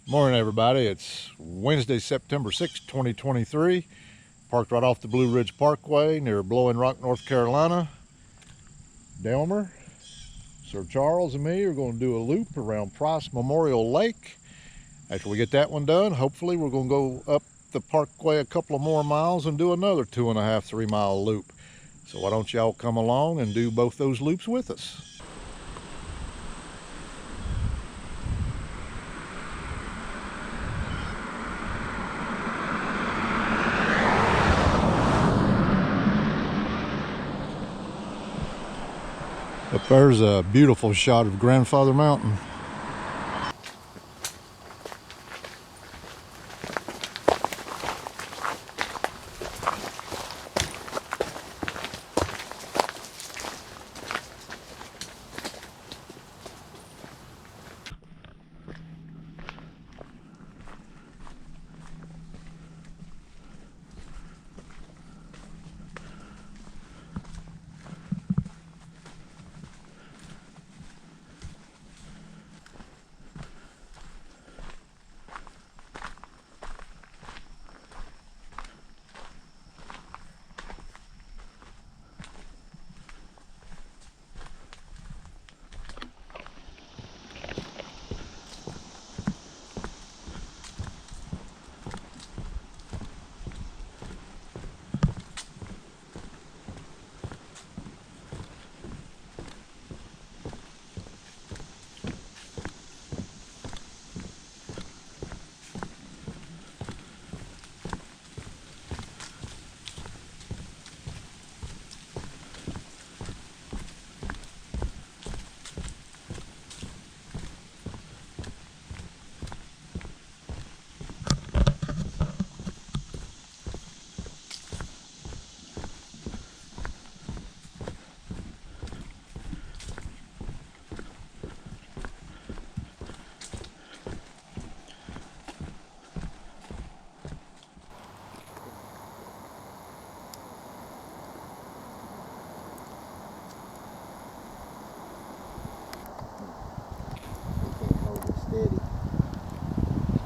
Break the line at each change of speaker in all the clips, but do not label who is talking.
Morning, everybody. It's Wednesday, September 6, 2023. Parked right off the Blueridge Parkway near Blowing Rock, North Carolina. Delmar, Sir Charles, and me are going to do a loop around Price Memorial Lake. After we get that one done, hopefully we're going to go up the parkway a couple of more miles and do another 2.5, 3 mile loop. So why don't y'all come along and do both those loops with us? Up there's a beautiful shot of Grandfather Mountain.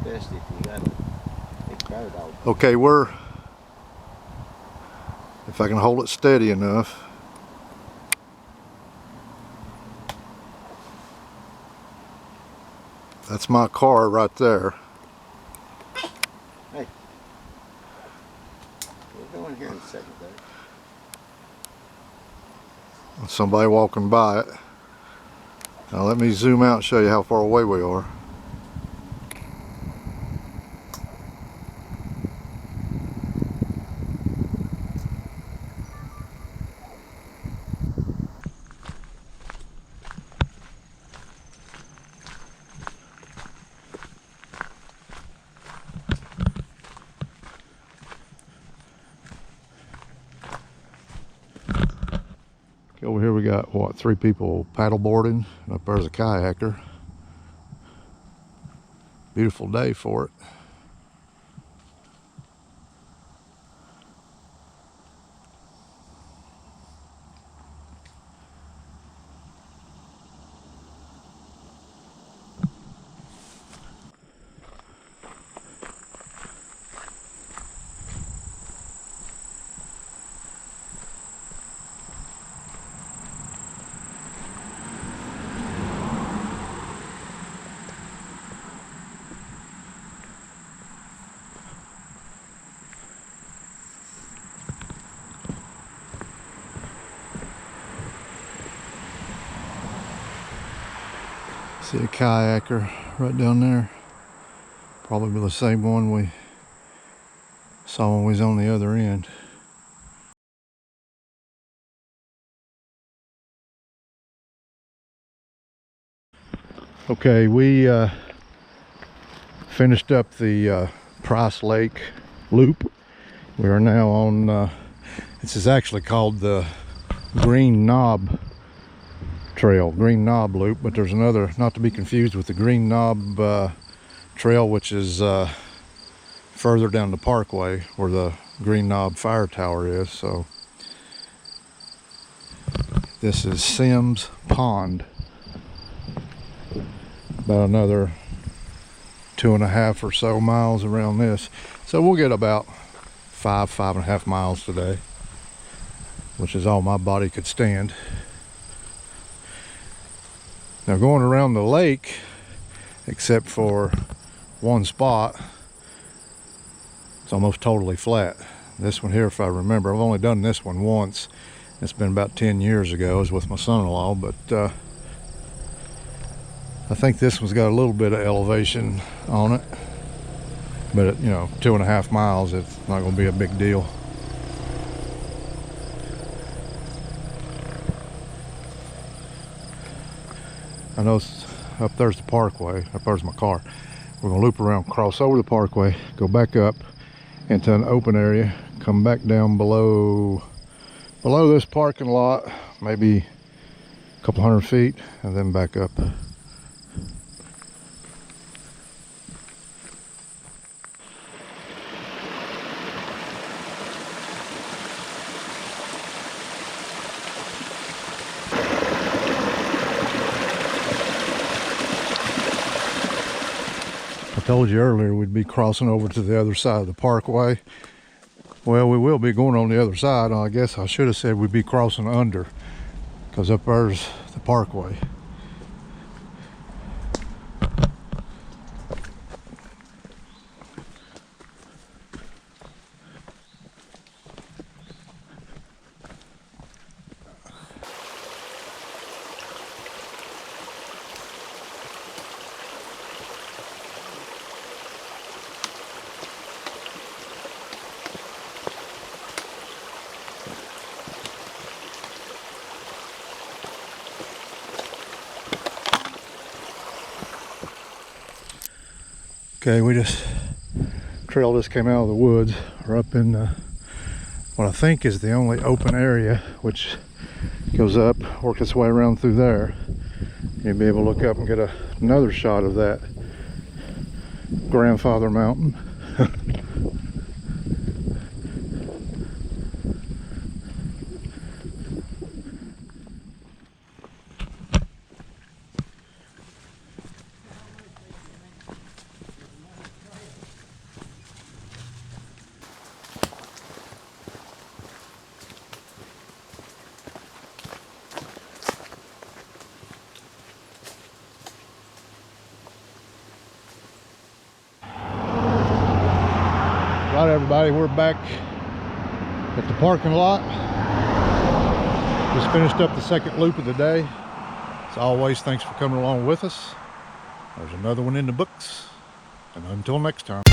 Especially if you got a big bird dog.
Okay, if I can hold it steady enough. That's my car right there.
Hey, we're going here in a second, though.
Somebody walking by it. Now let me zoom out and show you how far away we are. Over here we got, what, 3 people paddle boarding, and up there's a kayaker. Beautiful day for it. See a kayaker right down there. Probably the same one we saw when we was on the other end. Okay, we finished up the Price Lake loop. We are now on, this is actually called the Green Knob Trail, Green Knob Loop, but there's another, not to be confused with the Green Knob Trail, which is further down the parkway where the Green Knob Fire Tower is. So this is Sims Pond. About another 2.5 or so miles around this. So we'll get about 5.5 miles today, which is all my body could stand. Now going around the lake, except for one spot, it's almost totally flat. This one here, if I remember, I've only done this one once. It's been about 10 years ago. I was with my son-in-law, but I think this one's got a little bit of elevation on it. But at, 2.5 miles, it's not going to be a big deal. I know up there's the parkway. Up there's my car. We're going to loop around, cross over the parkway, go back up into an open area, come back down below this parking lot, maybe a couple 100 feet, and then back up. I told you earlier we'd be crossing over to the other side of the parkway. Well, we will be going on the other side. I guess I should have said we'd be crossing under, because up there's the parkway. Okay, trail just came out of the woods. We're up in what I think is the only open area, which goes up, work its way around through there. You'll be able to look up and get another shot of that grandfather mountain. Right, everybody, we're back at the parking lot. Just finished up the second loop of the day. As always, thanks for coming along with us. There's another one in the books, and until next time.